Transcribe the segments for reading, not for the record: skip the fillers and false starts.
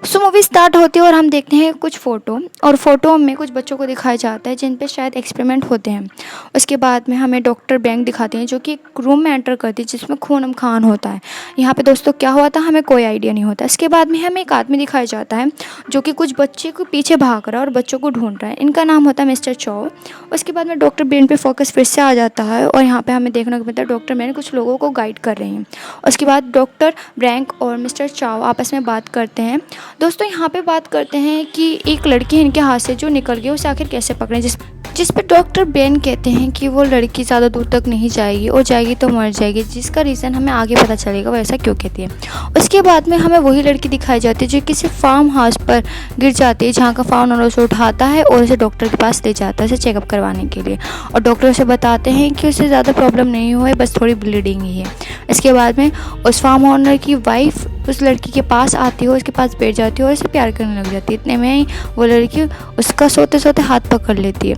सो movie start होती है और हम देखते हैं कुछ फ़ोटो, और फ़ोटो में कुछ बच्चों को दिखाया जाता है जिन पे शायद एक्सपेरिमेंट होते हैं। उसके बाद में हमें डॉक्टर बैंक दिखाते हैं जो कि एक रूम में एंटर करती है जिसमें खून खान होता है। यहाँ पे दोस्तों क्या हुआ था हमें कोई आइडिया नहीं होता। इसके बाद में हमें एक आदमी दिखाया जाता है जो कि कुछ बच्चे को पीछे भाग रहा है और बच्चों को ढूंढ रहा है। इनका नाम होता है मिस्टर चौ। उसके बाद में डॉक्टर बेन पे फोकस फिर से आ जाता है और यहाँ पे हमें देखने को मिलता है डॉक्टर बेन कुछ लोगों को गाइड कर रही हैं। उसके बाद डॉक्टर ब्रैंक और मिस्टर चाओ आपस में बात करते हैं। दोस्तों यहाँ पे बात करते हैं कि एक लड़की इनके हाथ से जो निकल गई उसे आखिर कैसे पकड़ें, जिस पर डॉक्टर बेन कहते हैं कि वो लड़की ज़्यादा दूर तक नहीं जाएगी और जाएगी तो मर जाएगी, जिसका रीज़न हमें आगे पता चलेगा वो ऐसा क्यों कहती है। उसके बाद में हमें वही लड़की दिखाई जाती है जो किसी फार्म हाउस पर गिर जाती है, जहाँ का फार्म ओनर उसे उठाता है और उसे डॉक्टर के पास ले जाता है उसे चेकअप करवाने के लिए। और डॉक्टर उसे बताते हैं कि उसे ज़्यादा प्रॉब्लम नहीं हुआ है, बस थोड़ी ब्लीडिंग ही है। इसके बाद में उस फार्म ओनर की वाइफ उस लड़की के पास आती है, उसके पास बैठ जाती है और उसे प्यार करने लग जाती है। इतने में ही वो लड़की उसका सोते सोते हाथ पकड़ लेती है।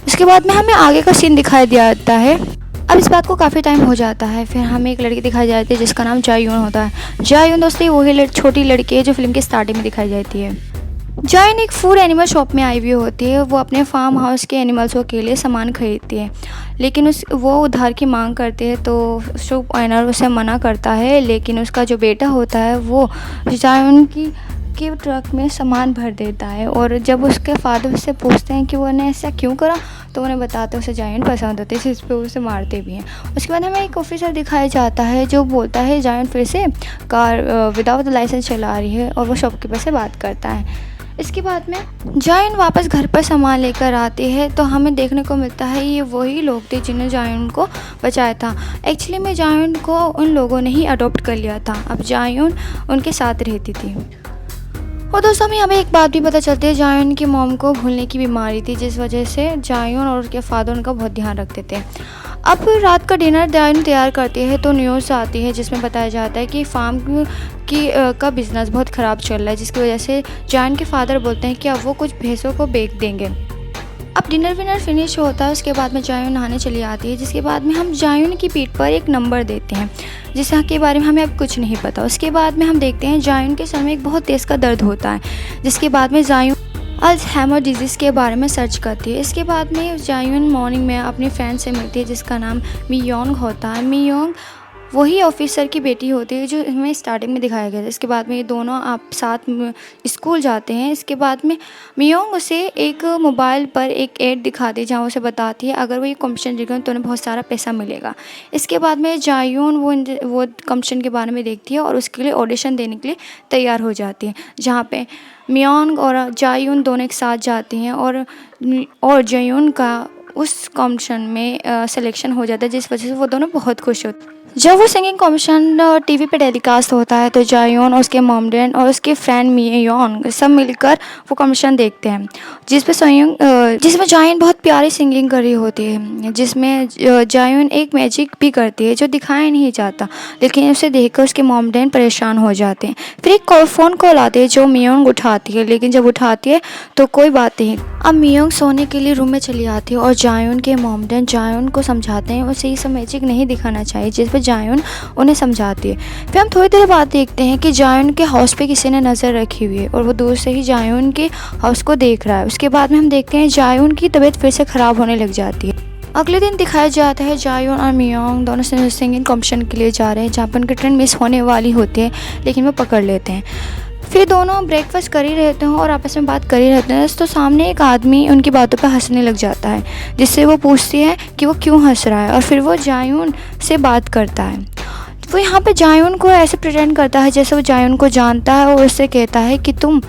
उसके बाद में हमें आगे का सीन दिखाई जाता है। अब इस बात को काफ़ी टाइम हो जाता है, फिर हमें एक लड़की दिखाई जाती है जिसका नाम जायून होता है। जायून दोस्तों वही छोटी लड़की है जो फिल्म की स्टार्टिंग में दिखाई जाती है। जायून एक फूड एनिमल शॉप में आई हुई होती है। वो अपने फार्म हाउस के एनिमल्सों के लिए सामान खरीदती है, लेकिन वो उधार की मांग करती है तो शॉप ओनर उसे मना करता है। लेकिन उसका जो बेटा होता है वो जायून की ट्रक में सामान भर देता है, और जब उसके फादर से पूछते हैं कि वो ने ऐसा क्यों करा तो उन्हें बताते हैं उसे जायून पसंद होती है, जिस पे उसे मारते भी हैं। उसके बाद हमें एक ऑफिसर दिखाया जाता है जो बोलता है जायून फिर से कार विदाउट लाइसेंस चला रही है, और वो शॉपकीपर से बात करता है। इसके बाद में जायून वापस घर पर सामान लेकर आती है तो हमें देखने को मिलता है ये वही लोग थे जिन्होंने जायून को बचाया था। एक्चुअली में जायून को उन लोगों ने ही अडॉप्ट कर लिया था, अब जायून उनके साथ रहती थी। और दोस्तों हमें यहाँ पे एक बात भी पता चलती है, जायून की मॉम को भूलने की बीमारी थी जिस वजह से जायून और उसके फादर उनका बहुत ध्यान रखते थे। अब रात का डिनर जायून तैयार करती है तो न्यूज़ आती है जिसमें बताया जाता है कि फार्म का बिज़नेस बहुत ख़राब चल रहा है, जिसकी वजह से जायून के फादर बोलते हैं कि अब वो कुछ भैंसों को बेच देंगे। अब डिनर विनर फिनिश होता है, उसके बाद में जायून नहाने चली आती है, जिसके बाद में हम जायून की पीठ पर एक नंबर देते हैं जिसके बारे में हमें अब कुछ नहीं पता। उसके बाद में हम देखते हैं जायून के सर में एक बहुत तेज़ का दर्द होता है, जिसके बाद में जायून अल्ज़ाइमर डिजीज़ के बारे में सर्च करती है। इसके बाद में जायून मॉर्निंग में अपनी फ्रेंड से मिलती है जिसका नाम मियोंग होता है। मियोंग वही ऑफिसर की बेटी होती है जो हमें स्टार्टिंग में दिखाया गया था। इसके बाद में ये दोनों आप साथ में स्कूल जाते हैं। इसके बाद में मियोंग उसे एक मोबाइल पर एक ऐड दिखाती है जहाँ उसे बताती है अगर वो ये कॉम्पिटिशन जीतेगा तो उन्हें बहुत सारा पैसा मिलेगा। इसके बाद में जायून वो कॉम्पिटिशन के बारे में देखती है और उसके लिए ऑडिशन देने के लिए तैयार हो जाती है, जहाँ पे मियोंग और जायून दोनों एक साथ जाती हैं और जायून का उस कॉम्पिटिशन में सिलेक्शन हो जाता है, जिस वजह से वो दोनों बहुत खुश होते हैं। जब वो सिंगिंग कॉम्पिटिशन टीवी पे टेलीकास्ट होता है तो जायून और उसके मॉमडेन और उसके फ्रेंड मियोंग सब मिलकर वो कॉम्पिटिशन देखते हैं, जिसमें जायून बहुत प्यारी सिंगिंग कर रही होती है, जिसमें जायून एक मैजिक भी करती है जो दिखाया नहीं जाता, लेकिन उसे देखकर उसके मॉमडेन परेशान हो जाते हैं। फिर एक फ़ोन कॉल आती है जो मियोंग उठाती है, लेकिन जब उठाती है तो कोई बात नहीं। अब मियोंग सोने के लिए रूम में चली आती है और जायून के मॉमडेन जायून को समझाते हैं उसे ये सब मैजिक नहीं दिखाना चाहिए, जिस पर जायून उन्हें समझाती है। फिर हम थोड़ी देर बाद देखते हैं कि जायून के हाउस पे किसी ने नज़र रखी हुई है और वो दूर से ही जायून के हाउस को देख रहा है। उसके बाद में हम देखते हैं जायून की तबीयत फिर से ख़राब होने लग जाती है। अगले दिन दिखाया जाता है जायून और मियोंग दोनों सिंगिंग कॉम्पिटिशन के लिए जा रहे हैं, जहाँ पर उनकी ट्रेन मिस होने वाली होती है, लेकिन वो पकड़ लेते हैं। फिर दोनों ब्रेकफास्ट कर ही रहते हैं और आपस में बात कर ही रहते हैं, तो सामने एक आदमी उनकी बातों पर हंसने लग जाता है, जिससे वो पूछती है कि वो क्यों हंस रहा है, और फिर वो जायून से बात करता है। वो यहाँ पे जायून को ऐसे प्रेजेंट करता है जैसे वो जायून को जानता है और उससे कहता है कि तुम।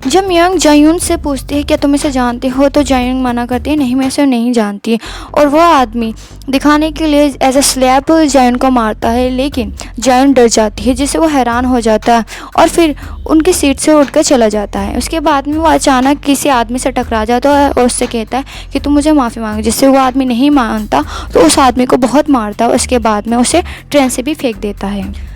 जब मियोंग जायून से पूछती है क्या तुम इसे जानते हो तो जायून मना करती है नहीं मैं इसे नहीं जानती, और वो आदमी दिखाने के लिए एज अ स्लैप जायून को मारता है, लेकिन जायून डर जाती है जिससे वो हैरान हो जाता है और फिर उनकी सीट से उठकर चला जाता है। उसके बाद में वो अचानक किसी आदमी से टकरा जाता है और उससे कहता है कि तुम मुझे माफ़ी मांगो, जिससे वो आदमी नहीं मानता तो उस आदमी को बहुत मारता है। उसके बाद में उसे ट्रेन से भी फेंक देता है।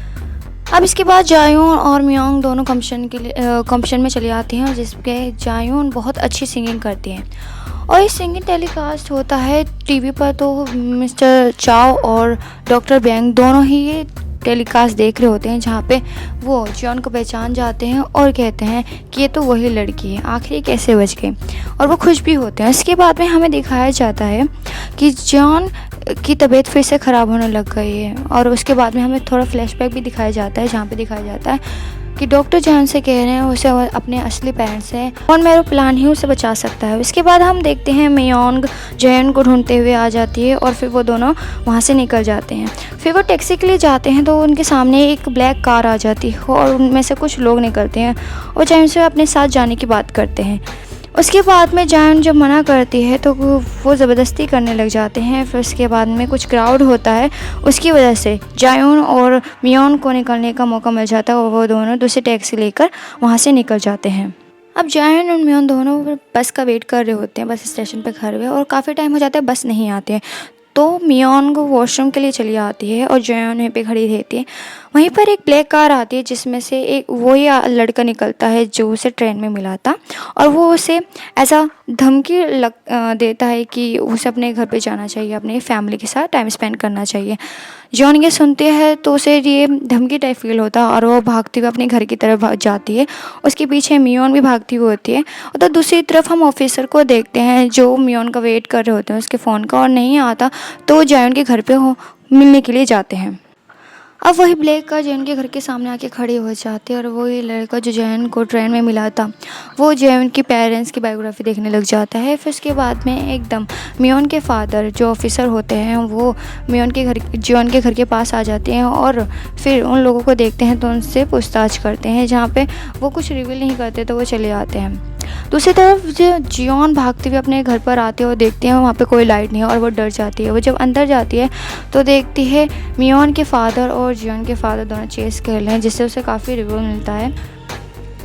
अब इसके बाद जायून और मियोंग दोनों कॉम्पिटिशन में चली आती हैं, जिसके जायून बहुत अच्छी सिंगिंग करती हैं और ये सिंगिंग टेलीकास्ट होता है टीवी पर। तो मिस्टर चाओ और डॉक्टर बैंग दोनों ही ये टेलीकास्ट देख रहे होते हैं जहाँ पे वो जॉन को पहचान जाते हैं और कहते हैं कि ये तो वही लड़की है, आखिर ये कैसे बच गई, और वो खुश भी होते हैं। इसके बाद में हमें दिखाया जाता है कि जॉन की तबीयत फिर से ख़राब होने लग गई है, और उसके बाद में हमें थोड़ा फ्लैशबैक भी दिखाया जाता है जहाँ पे दिखाया जाता है कि डॉक्टर जॉन से कह रहे हैं उसे अपने असली पेरेंट्स हैं और मेरा प्लान ही उसे बचा सकता है। इसके बाद हम देखते हैं मियोंग जॉन को ढूंढते हुए आ जाती है और फिर वो दोनों वहाँ से निकल जाते हैं। फिर वो टैक्सी के लिए जाते हैं तो उनके सामने एक ब्लैक कार आ जाती है और उनमें से कुछ लोग निकलते हैं और जॉन से अपने साथ जाने की बात करते हैं। उसके बाद में जॉन जब मना करती है तो वो ज़बरदस्ती करने लग जाते हैं। फिर उसके बाद में कुछ क्राउड होता है, उसकी वजह से जॉन और मियोन को निकलने का मौका मिल जाता है और वो दोनों दूसरी टैक्सी लेकर वहाँ से निकल जाते हैं। अब जॉन और मियोन दोनों बस का वेट कर रहे होते हैं, बस स्टेशन पे खड़े हुए, और काफ़ी टाइम हो जाता है, बस नहीं आते हैं। तो मियोन को वॉशरूम के लिए चली आती है और जॉन वहीं पे खड़ी रहती है। वहीं पर एक ब्लैक कार आती है जिसमें से एक वही लड़का निकलता है जो उसे ट्रेन में मिला था, और वो उसे ऐसा धमकी देता है कि उसे अपने घर पे जाना चाहिए, अपने फैमिली के साथ टाइम स्पेंड करना चाहिए। जॉन ये सुनते हैं तो उसे ये धमकी टाइप फील होता है और वो भागती हुई अपने घर की तरफ जाती है। उसके पीछे मियोन भी भागती हुई होती है। और तो दूसरी तरफ हम ऑफिसर को देखते हैं जो मियोन का वेट कर रहे होते हैं उसके फ़ोन का, और नहीं आता तो वो जॉन के घर पे मिलने के लिए जाते हैं। अब वही ब्लैक कार जॉन के घर के सामने आके खड़ी हो जाती है और वही लड़का जो जॉन को ट्रेन में मिला था वो जॉन की पेरेंट्स की बायोग्राफी देखने लग जाता है। फिर उसके बाद में एकदम मियोन के फादर जो ऑफिसर होते हैं वो जॉन के घर के पास आ जाते हैं और फिर उन लोगों को देखते हैं तो उनसे पूछताछ करते हैं, जहाँ पे वो कुछ रिवील नहीं करते तो वो चले आते हैं। दूसरी तरफ जो जॉन भागते हुए अपने घर पर आते हैं और देखते हैं वहाँ पे कोई लाइट नहीं है और वो डर जाती है। वो जब अंदर जाती है तो देखती है मियोन के फादर और जॉन के फादर दोनों चेस कर रहे हैं, जिससे उसे काफ़ी रिवॉर्ड मिलता है।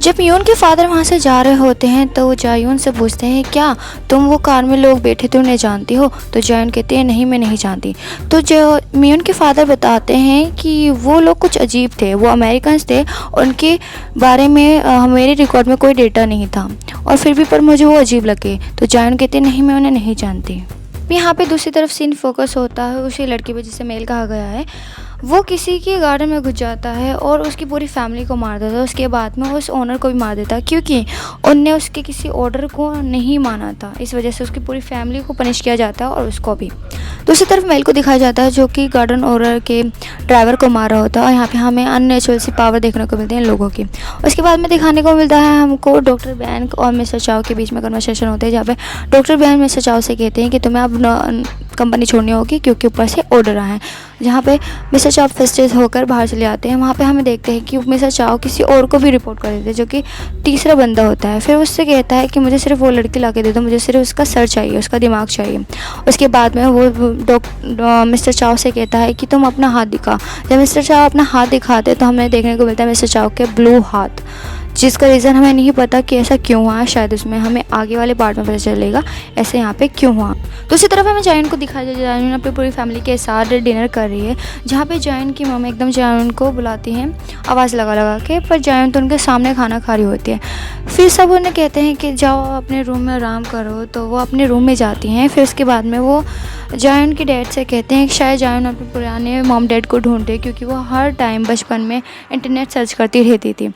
जब मियोन के फादर वहाँ से जा रहे होते हैं तो वो जायून से पूछते हैं क्या तुम वो कार में लोग बैठे थे उन्हें जानती हो? तो जायून कहते हैं नहीं, मैं नहीं जानती। तो जो मियोन के फादर बताते हैं कि वो लोग कुछ अजीब थे, वो अमेरिकन्स थे, उनके बारे में मेरे रिकॉर्ड में कोई डेटा नहीं था और फिर भी पर मुझे वो अजीब लगे। तो जायून कहते हैं नहीं, मैं उन्हें नहीं जानती। यहाँ पे दूसरी तरफ सीन फोकस होता है उसी लड़की पे जिसे मेल कहा गया है। वो किसी के गार्डन में घुस जाता है और उसकी पूरी फैमिली को मार देता है। उसके बाद में वो उस ओनर को भी मार देता है क्योंकि उनने उसके किसी ऑर्डर को नहीं माना था। इस वजह से उसकी पूरी फैमिली को पनिश किया जाता है और उसको भी। दूसरी तरफ मेल को दिखाया जाता है जो कि गार्डन ओनर के ड्राइवर को मार रहा होता है और यहाँ पे हमें अननेचुरल सी पावर देखने को मिलती है लोगों की। उसके बाद में दिखाने को मिलता है हमको डॉक्टर बैंक और मिस्टर चाओ के बीच में कन्वर्सेशन होते हैं, जहाँ पे डॉक्टर बैंक मिस्टर चाओ से कहते हैं कि तुम्हें अब कंपनी छोड़नी होगी क्योंकि ऊपर से ऑर्डर आए हैं। जहाँ पे मिस्टर चाओ फ्रस्ट्रेट होकर बाहर चले आते हैं। वहाँ पे हमें देखते हैं कि मिस्टर चाओ किसी और को भी रिपोर्ट कर देते हैं जो कि तीसरा बंदा होता है। फिर उससे कहता है कि मुझे सिर्फ वो लड़की ला के दे दो, मुझे सिर्फ उसका सर चाहिए, उसका दिमाग चाहिए। उसके बाद में वो मिस्टर चाओ से कहता है कि तुम अपना हाथ दिखा। जब मिस्टर चाओ अपना हाथ दिखाते तो हमें देखने को मिलता है मिस्टर चाओ के ब्लू हाथ, जिसका रीज़न हमें नहीं पता कि ऐसा क्यों हुआ। शायद उसमें हमें आगे वाले पार्ट में पता चलेगा ऐसे यहाँ पे क्यों हुआ। दूसरी तरफ हमें जायन को दिखाया जाए, जायन अपनी पूरी फैमिली के साथ डिनर कर रही है, जहाँ पे जायन की मम्मी एकदम जायन को बुलाती हैं आवाज़ लगा लगा के, पर जायन तो उनके सामने खाना खा रही होती है। फिर सब उन्हें कहते हैं कि जाओ अपने रूम में आराम करो, तो वो अपने रूम में जाती हैं। फिर उसके बाद में वो जायन के डैड से कहते हैं कि शायद जायन अपने पुराने मॉम डैड को ढूंढते क्योंकि वो हर टाइम बचपन में इंटरनेट सर्च करती रहती थी,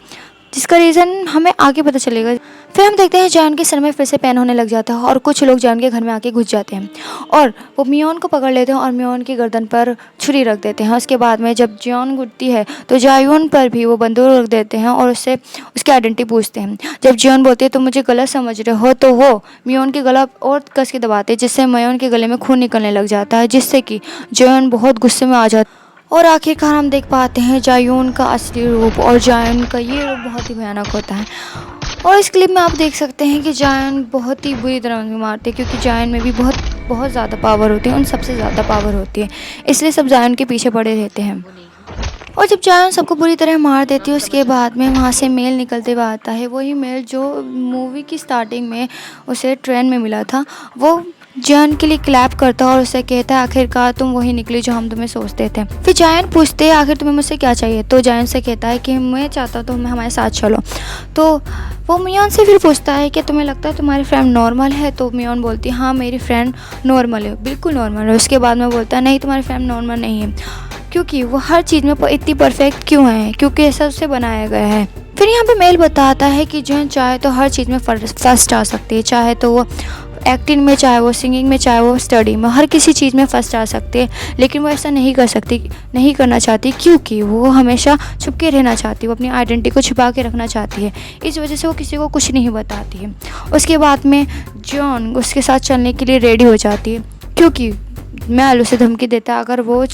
जिसका रीज़न हमें आगे पता चलेगा। फिर हम देखते हैं जान के सर में फिर से पेन होने लग जाता है और कुछ लोग जान के घर में आके घुस जाते हैं और वो मियोन को पकड़ लेते हैं और मियोन की गर्दन पर छुरी रख देते हैं। उसके बाद में जब जियोन घुटती है तो जायून पर भी वो बंदूक रख देते हैं और उससे उसकी आइडेंटिटी पूछते हैं। जब जियोन बोलती है तो मुझे गलत समझ रहे हो, तो वो मियोन के गला और कस के दबाते हैं, जिससे मियोन के गले में खून निकलने लग जाता है, जिससे कि जियोन बहुत गुस्से में आ जाता है। और आखिरकार हम देख पाते हैं जायून का असली रूप, और जायून का ये रूप बहुत ही भयानक होता है। और इस क्लिप में आप देख सकते हैं कि जायून बहुत ही बुरी तरह उन्हें मारते हैं क्योंकि जायून में भी बहुत ज़्यादा पावर होती है, उन सबसे ज़्यादा पावर होती है, इसलिए सब जायून के पीछे पड़े रहते हैं। और जब जायून सबको बुरी तरह मार देती है उसके बाद में वहाँ से मेल निकलते हुए आता है, वही मेल जो मूवी की स्टार्टिंग में उसे ट्रेन में मिला था। वो जायन के लिए क्लैप करता है और उसे कहता है आखिरकार तुम वही निकली जो हम तुम्हें सोचते थे। फिर जायन पूछते हैं आखिर तुम्हें मुझसे क्या चाहिए, तो जायन से कहता है कि मैं चाहता तो मैं हमारे साथ चलो। तो वो मियोन से फिर पूछता है कि तुम्हें लगता है तुम्हारी फ्रेंड नॉर्मल है, तो मियोन बोलती है हाँ मेरी फ्रेंड नॉर्मल है, बिल्कुल नॉर्मल है। उसके बाद में बोलता है नहीं तुम्हारी फ्रेंड नॉर्मल नहीं है क्योंकि वो हर चीज़ में इतनी परफेक्ट क्यों है, क्योंकि ऐसा उससे बनाया गया है। फिर यहाँ पे मेल बताता है कि जो है चाहे तो हर चीज़ में फर्स्ट आ सकती है, चाहे तो वो एक्टिंग में, चाहे वो सिंगिंग में, चाहे वो स्टडी में, हर किसी चीज़ में फर्स्ट आ सकते हैं। लेकिन वो ऐसा नहीं करना चाहती, क्योंकि वो हमेशा छुप के रहना चाहती है, वो अपनी आइडेंटिटी को छुपा के रखना चाहती है। इस वजह से वो किसी को कुछ नहीं बताती है। उसके बाद में जॉन उसके साथ चलने के लिए रेडी हो जाती है, क्योंकि मेल उसे धमकी देता है अगर वो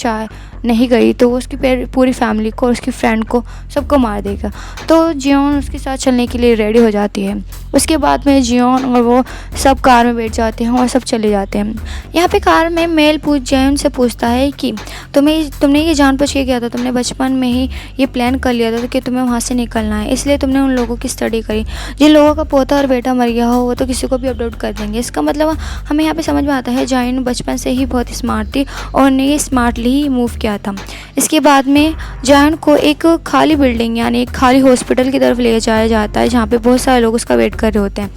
नहीं गई तो वो उसकी पूरी फैमिली को और उसकी फ्रेंड को सबको मार देगा। तो जियोन उसके साथ चलने के लिए रेडी हो जाती है। उसके बाद में जियोन और वो सब कार में बैठ जाते हैं और सब चले जाते हैं। यहाँ पे कार में मेल जियोन से पूछता है कि तुमने ये जानबूझ के किया था, तुमने बचपन में ही ये प्लान कर लिया था कि तुम्हें वहाँ से निकलना है, इसलिए तुमने उन लोगों की स्टडी करी। जिन लोगों का पोता और बेटा मर गया हो वो तो किसी को भी अपलोड कर देंगे। इसका मतलब हमें यहाँ पे समझ में आता है जियोन बचपन से ही बहुत स्मार्ट थी और उन्हें ये स्मार्टली ही मूव किया था। इसके बाद में जियोन को एक खाली बिल्डिंग यानी एक खाली हॉस्पिटल की तरफ ले जाया जाता है, जहाँ पे बहुत सारे लोग उसका वेट कर रहे होते हैं।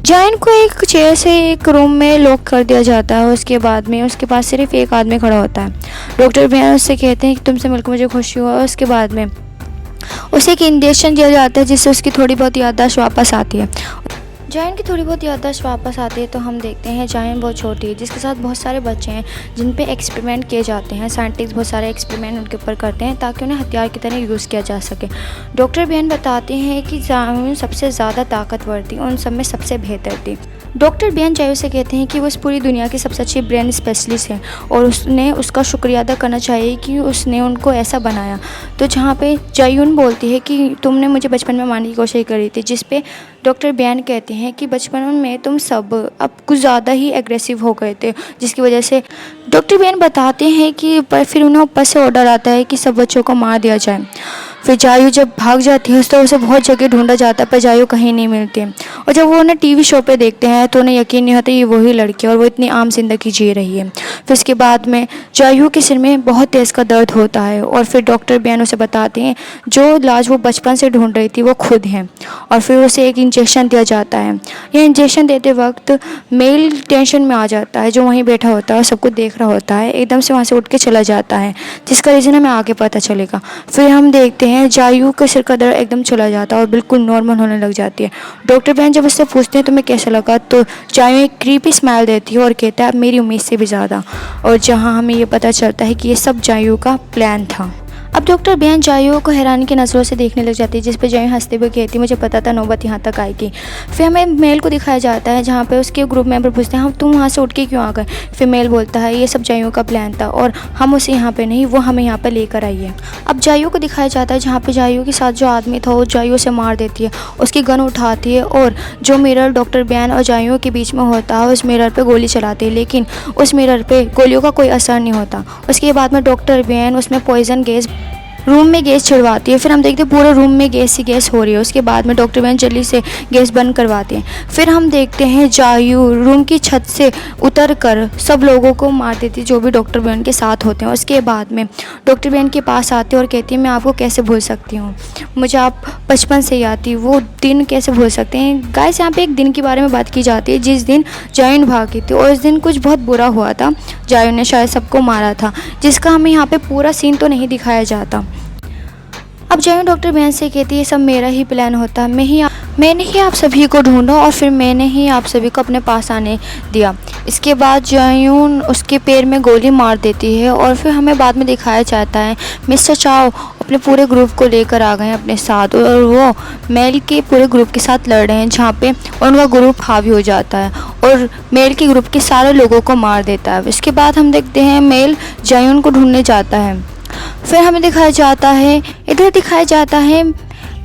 जियोन को एक चेयर से एक रूम में लॉक कर दिया जाता है। उसके बाद में उसके पास सिर्फ एक आदमी खड़ा होता है। डॉक्टर बियान उससे कहते हैं कि तुमसे मिलकर मुझे खुशी हुआ। उसके बाद में उसे एक इंजेक्शन दिया जाता है जिससे उसकी थोड़ी बहुत याददाश्त वापस आती है। जियोन की थोड़ी बहुत याददाश्त वापस आती है तो हम देखते हैं जियोन बहुत छोटी है, जिसके साथ बहुत सारे बच्चे हैं जिन पे एक्सपेरिमेंट किए जाते हैं। साइंटिस्ट बहुत सारे एक्सपेरिमेंट उनके ऊपर करते हैं ताकि उन्हें हथियार की तरह यूज़ किया जा सके। डॉक्टर बियान बताते हैं कि जियोन सबसे ज़्यादा ताकतवर थी, उन सब में सबसे बेहतर थी। डॉक्टर बियान जियोन से कहते हैं कि वो इस पूरी दुनिया की सबसे अच्छी ब्रेन स्पेशलिस्ट है और उसने उसका शुक्रिया अदा करना चाहिए कि उसने उनको ऐसा बनाया। तो जहाँ पे जियोन बोलती है कि तुमने मुझे बचपन में मारने की कोशिश करी थी, जिस पे डॉक्टर बियान कहते हैं कि बचपन में तुम सब अब कुछ ज़्यादा ही एग्रेसिव हो गए थे, जिसकी वजह से डॉक्टर बियान बताते हैं कि फिर उन्हें ऊपर से ऑर्डर आता है कि सब बच्चों को मार दिया जाए। फिर जियोन जब भाग जाती है तो उसे बहुत जगह ढूंढा जाता है पर जियोन कहीं नहीं मिलती है। और जब वो उन्हें टीवी शो पे देखते हैं तो उन्हें यकीन नहीं होता ये वही लड़की है और वो इतनी आम जिंदगी जी रही है। फिर उसके बाद में जियोन के सिर में बहुत तेज़ का दर्द होता है और फिर डॉक्टर बियान उसे बताते हैं जो इलाज वो बचपन से ढूंढ रही थी वो खुद है। और फिर उसे एक इंजेक्शन दिया जाता है। यह इंजेक्शन देते वक्त मेल टेंशन में आ जाता है, जो वहीं बैठा होता है और सबको देख रहा होता है, एकदम से वहाँ से उठ के चला जाता है, जिसका रीज़न हमें आगे पता चलेगा। फिर हम देखते हैं जियोन के सिर का दर्द एकदम चला जाता है और बिल्कुल नॉर्मल होने लग जाती है। डॉक्टर बियान जब उससे पूछते हैं तुम्हें कैसा लगा तो जियोन एक क्रीपी स्माइल देती है और कहता है मेरी उम्मीद से भी ज़्यादा। और जहाँ हमें ये पता चलता है कि ये सब जियोन का प्लान था। अब डॉक्टर बियान जियोन को हैरानी की नज़रों से देखने लग जाती है, जिस पे जियोन हंसते हुए कहती है मुझे पता था नौबत यहाँ तक आएगी। फिर हमें मेल को दिखाया जाता है जहाँ पे उसके ग्रुप मेंबर पूछते हैं हम तुम वहाँ से उठ के क्यों आ गए। फिर मेल बोलता है ये सब जियोन का प्लान था और हम उसे यहाँ पे नहीं वो हमें यहाँ पे लेकर आई है। अब जियोन को दिखाया जाता है जहाँ पे जियोन के साथ जो आदमी था वो जियोन से मार देती है, उसकी गन उठाती है और जो मिरर डॉक्टर बियान और जियोन के बीच में होता है उस मिरर पर गोली चलाती है, लेकिन उस मिरर पर गोलियों का कोई असर नहीं होता। उसके बाद में डॉक्टर बियान उसमें पॉइजन गैस रूम में गैस छिड़वाती है। फिर हम देखते हैं पूरे रूम में गैस ही गैस हो रही है। उसके बाद में डॉक्टर बियान जल्दी से गैस बंद करवाते हैं। फिर हम देखते हैं जियोन रूम की छत से उतर कर सब लोगों को मार देती है जो भी डॉक्टर बियान के साथ होते हैं। उसके बाद में डॉक्टर बियान के पास आती है और कहती है मैं आपको कैसे भूल सकती हूँ, मुझे आप बचपन से याद थी, वो दिन कैसे भूल सकते हैं। गाइस यहाँ पे एक दिन के बारे में बात की जाती है जिस दिन जियोन भागी थी और उस दिन कुछ बहुत बुरा हुआ था। जियोन ने शायद सबको मारा था, जिसका हमें यहाँ पे पूरा सीन तो नहीं दिखाया जाता। अब जियोन डॉक्टर बियान से कहती है सब मेरा ही प्लान होता, मैंने ही आप सभी को ढूंढा और फिर मैंने ही आप सभी को अपने पास आने दिया। इसके बाद जियोन उसके पैर में गोली मार देती है और फिर हमें बाद में दिखाया जाता है मिस्टर चाओ अपने पूरे ग्रुप को लेकर आ गए हैं अपने साथ और वो मेल के पूरे ग्रुप के साथ लड़ रहे हैं, जहाँ पे उनका ग्रुप हावी हो जाता है और मेल के ग्रुप के सारे लोगों को मार देता है। इसके बाद हम देखते हैं मेल जियोन को ढूंढने जाता है। फिर हमें दिखाया जाता है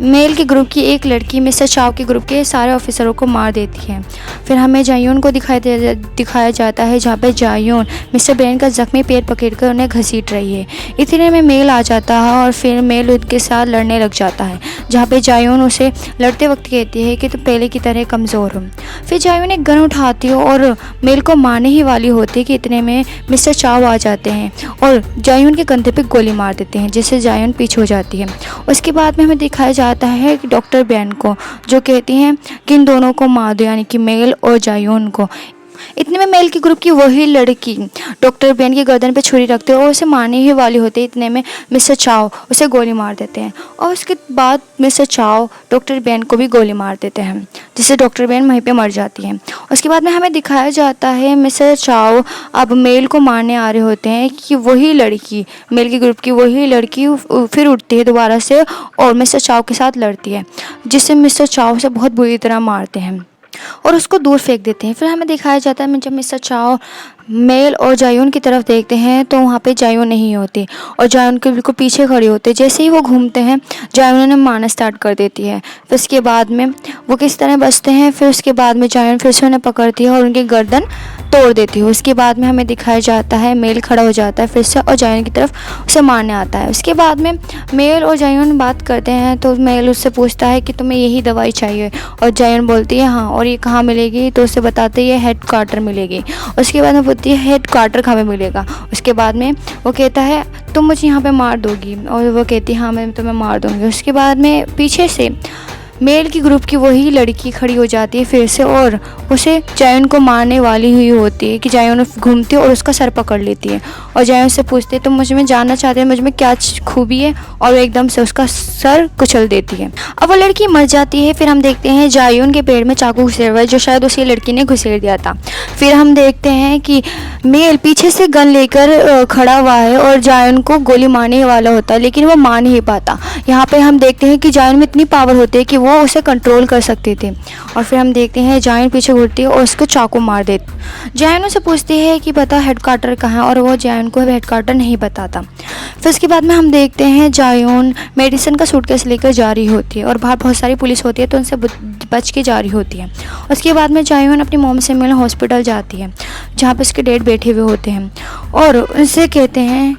मेल के ग्रुप की एक लड़की मिस्टर चाओ के ग्रुप के सारे ऑफिसरों को मार देती है। फिर हमें जियोन को दिखाया जाता है जहाँ पे जियोन मिस्टर बियान का जख्मी पैर पकड़कर उन्हें घसीट रही है। इतने में मेल आ जाता है और फिर मेल उनके साथ लड़ने लग जाता है, जहाँ पे जियोन उसे लड़ते वक्त कहती है कि तुम पहले की तरह कमज़ोर हो। फिर जियोन एक गन उठाती है और मेल को मारने ही वाली होती है कि इतने में मिस्टर चाओ आ जाते हैं और जियोन के कंधे पे गोली मार देते हैं, जिससे जियोन पीछे हो जाती है। उसके बाद में हमें दिखाया जाता है कि डॉक्टर बियान को, जो कहती हैं कि इन दोनों को मार दो, यानी कि मेल और जियोन को। इतने में मेल के ग्रुप की वही लड़की डॉक्टर बेन की गर्दन पे छुरी रखते हैं और उसे मारने ही वाली होती है। इतने में मिस्टर चाओ उसे गोली मार देते हैं और उसके बाद मिस्टर चाओ डॉक्टर बेन को भी गोली मार देते हैं, जिससे डॉक्टर बेन वहीं पे मर जाती है। उसके बाद में हमें दिखाया जाता है मिस्टर चाओ अब मेल को मारने आ रहे होते हैं कि वही लड़की मेल के ग्रुप की वही लड़की फिर उठती है दोबारा से और मिस्टर चाओ के साथ लड़ती है, जिससे मिस्टर चाओ से बहुत बुरी तरह मारते हैं और उसको दूर फेंक देते हैं। फिर हमें दिखाया जाता है जब मिस्टर चाओ मेल और जायून की तरफ देखते हैं तो वहाँ पे जायून नहीं होती और जायून के बिल्कुल पीछे खड़ी होती है। जैसे ही वो घूमते हैं जायून उन्हें मारना स्टार्ट कर देती है। फिर उसके बाद में वो किस तरह बचते हैं, फिर उसके बाद में जायून फिर से उन्हें पकड़ती है और उनकी गर्दन तोड़ देती है। उसके बाद में हमें दिखाया जाता है मेल खड़ा हो जाता है फिर से और जायून की तरफ उसे मारने आता है। उसके बाद में मेल और जायून बात करते हैं तो मेल उससे पूछता है कि तुम्हें यही दवाई चाहिए और जायून बोलती है हाँ, और ये कहाँ मिलेगी, तो उससे बताते ये हेड क्वार्टर मिलेगी। उसके बाद में बोलती है हेड क्वार्टर कहाँ पे मिलेगा। उसके बाद में वो कहता है तुम मुझे यहाँ पे मार दोगी और वो कहती है हाँ मैं तुम्हें मार दूँगी। उसके बाद में पीछे से मेल की ग्रुप की वही लड़की खड़ी हो जाती है फिर से और उसे जायून को मारने वाली हुई होती है कि जायून घूमती है और उसका सर पकड़ लेती है और जायून से पूछती है तुम मुझ में जानना चाहते हैं मुझ में क्या खूबी है, और वो एकदम से उसका सर कुचल देती है। अब वो लड़की मर जाती है। फिर हम देखते हैं जायून के पेड़ में चाकू घुसेड़ हुआ है जो शायद उसी लड़की ने घुसेड़ दिया था। फिर हम देखते हैं कि मेल पीछे से गन लेकर खड़ा हुआ है और जायून को गोली मारने वाला होता है लेकिन वो मार नहीं पाता। यहाँ पे हम देखते हैं कि जायून में इतनी पावर होती है कि वो उसे कंट्रोल कर सकते थे। और फिर हम देखते हैं जायून पीछे घूरती है और उसको चाकू मार देती। जायून उसे पूछती है कि बता हेडक्वार्टर कहाँ है और वो जायून को हेडक्वार्टर नहीं बताता। फिर उसके बाद में हम देखते हैं जायून मेडिसिन का सूटकेस लेकर जा रही होती है और बाहर बहुत सारी पुलिस होती है तो उनसे बच के जा रही होती है। उसके बाद में जायून अपनी मॉम से मिलने हॉस्पिटल जाती है जहाँ पे उसके डैड बैठे हुए होते हैं और उनसे कहते हैं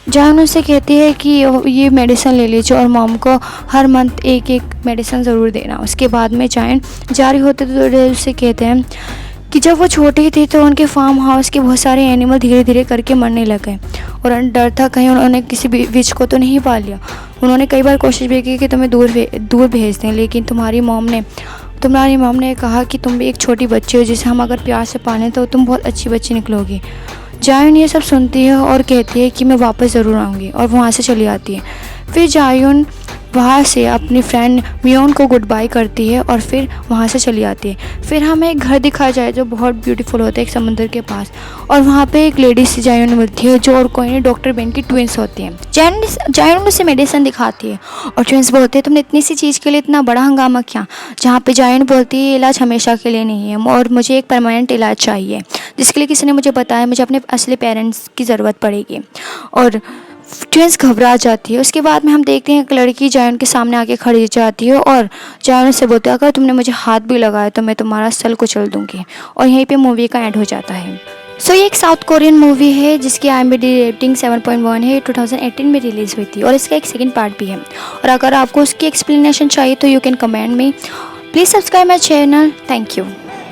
जायून उनसे कहती है कि ये मेडिसिन ले लीजिए और मॉम को हर मंथ एक एक मेडिसिन ज़रूर देना। उसके बाद में जायून जा रही होती तो डैड उससे कहते हैं कि जब वो छोटी थी तो उनके फार्म हाउस के बहुत सारे एनिमल धीरे धीरे करके मरने लगे और डर था कहीं उन्होंने किसी विच को तो नहीं पाल लिया। उन्होंने कई बार कोशिश भी की कि तुम्हें दूर भेज दें लेकिन तुम्हारी मॉम ने कहा कि तुम भी एक छोटी बच्ची हो जिसे हम अगर प्यार से पालें तो तुम बहुत अच्छी बच्ची निकलोगी। जायून ये सब सुनती है और कहती है कि मैं वापस ज़रूर आऊँगी और वहाँ से चली आती है। फिर जायून वहाँ से अपनी फ्रेंड मियोन को गुड बाय करती है और फिर वहाँ से चली आती है। फिर हमें एक घर दिखाया जाए जो बहुत ब्यूटीफुल होता है एक समुद्र के पास और वहाँ पे एक लेडी से जायून मिलती है जो और कोई नहीं डॉक्टर बेन की ट्विंस होती हैं। जायून उसे मेडिसिन दिखाती है और ट्विंस बोलते हैं तुमने इतनी सी चीज़ के लिए इतना बड़ा हंगामा किया। जहाँ पे जायून बोलती है इलाज हमेशा के लिए नहीं है और मुझे एक परमानेंट इलाज चाहिए जिसके लिए किसी ने मुझे बताया मुझे अपने असली पेरेंट्स की ज़रूरत पड़ेगी। और ट्विंस घबरा जाती है। उसके बाद में हम देखते हैं एक लड़की जायून के सामने आके खड़ी जाती है और जायून से बोलती है अगर तुमने मुझे हाथ भी लगाया तो मैं तुम्हारा सर कुचल दूंगी। और यहीं पे मूवी का एंड हो जाता है। सो ये एक साउथ कोरियन मूवी है जिसकी IMDb रेटिंग 7.1 है। 2018 में रिलीज़ हुई थी और इसका एक सेकंड पार्ट भी है। और अगर आपको उसकी एक्सप्लेनेशन चाहिए तो you can comment me. Please subscribe my channel. Thank you.